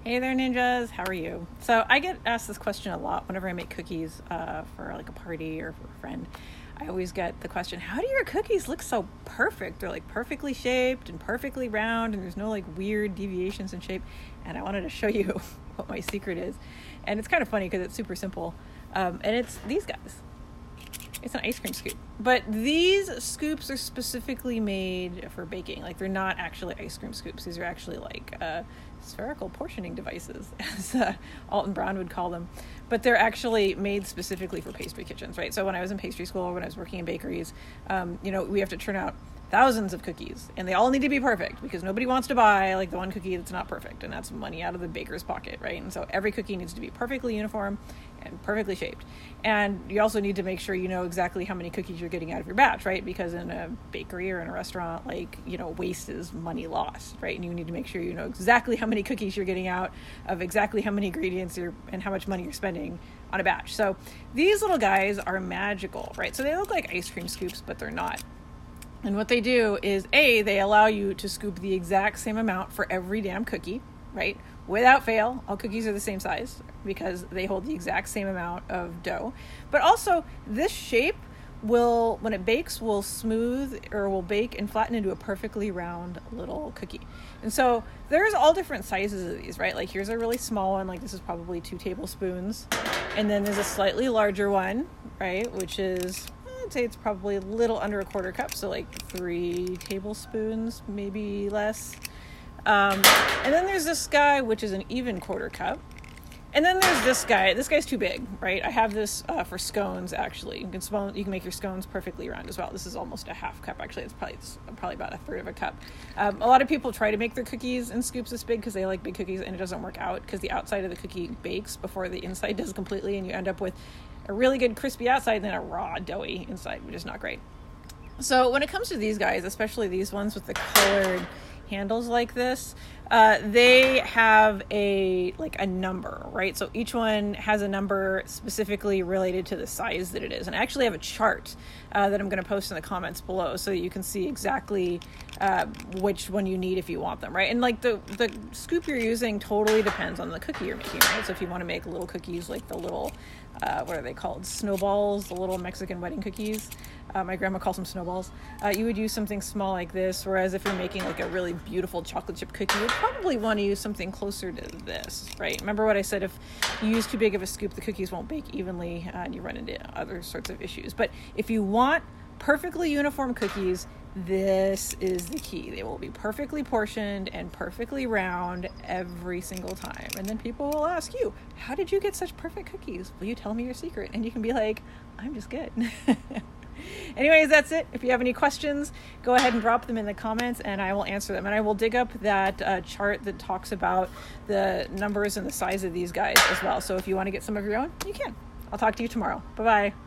Hey there, ninjas. How are you? So I get asked this question a lot whenever I make cookies for like a party or for a friend. I always get the question, how do your cookies look so perfect? They're like perfectly shaped and perfectly round and there's no like weird deviations in shape. And I wanted to show you what my secret is. And it's kind of funny because it's super simple. And it's these guys. It's an ice cream scoop. But these scoops are specifically made for baking. Like, they're not actually ice cream scoops. These are actually like spherical portioning devices, as Alton Brown would call them. But they're actually made specifically for pastry kitchens, right? So when I was in pastry school, when I was working in bakeries, we have to turn out thousands of cookies, and they all need to be perfect because nobody wants to buy like the one cookie that's not perfect, and that's money out of the baker's pocket, right? And so every cookie needs to be perfectly uniform and perfectly shaped. And you also need to make sure you know exactly how many cookies you're getting out of your batch, right? Because in a bakery or in a restaurant, waste is money lost, right? And you need to make sure you know exactly how many cookies you're getting out of exactly how many ingredients and how much money you're spending on a batch. So these little guys are magical, right? So they look like ice cream scoops, but they're not. And what they do is, they allow you to scoop the exact same amount for every damn cookie, right? Without fail, all cookies are the same size because they hold the exact same amount of dough. But also, this shape will, when it bakes, will smooth or will bake and flatten into a perfectly round little cookie. And so there's all different sizes of these, right? Like, here's a really small one, like this is probably 2 tablespoons. And then there's a slightly larger one, right? Which is, I'd say it's probably a little under a quarter cup, so like 3 tablespoons, maybe less. And then there's this guy, which is an even quarter cup. And then there's this guy. This guy's too big, right? I have this for scones, actually. You can make your scones perfectly round as well. This is almost a half cup. Actually, it's probably about a third of a cup. A lot of people try to make their cookies in scoops this big because they like big cookies, and it doesn't work out because the outside of the cookie bakes before the inside does completely, and you end up with a really good crispy outside and then a raw doughy inside, which is not great. So when it comes to these guys, especially these ones with the colored handles like this, they have a number, right? So each one has a number specifically related to the size that it is. And I actually have a chart that I'm going to post in the comments below so that you can see exactly which one you need if you want them, right? And like the scoop you're using totally depends on the cookie you're making, right? So if you want to make little cookies like the little what are they called? Snowballs, the little Mexican wedding cookies. My grandma calls them snowballs. You would use something small like this, whereas if you're making like a really beautiful chocolate chip cookie, you'd probably want to use something closer to this, right? Remember what I said, if you use too big of a scoop, the cookies won't bake evenly and you run into other sorts of issues. But if you want perfectly uniform cookies, this is the key. They will be perfectly portioned and perfectly round every single time. And then people will ask you, how did you get such perfect cookies? Will you tell me your secret? And you can be like, I'm just good. Anyways, that's it. If you have any questions, go ahead and drop them in the comments and I will answer them. And I will dig up that chart that talks about the numbers and the size of these guys as well. So if you want to get some of your own, you can. I'll talk to you tomorrow. Bye-bye.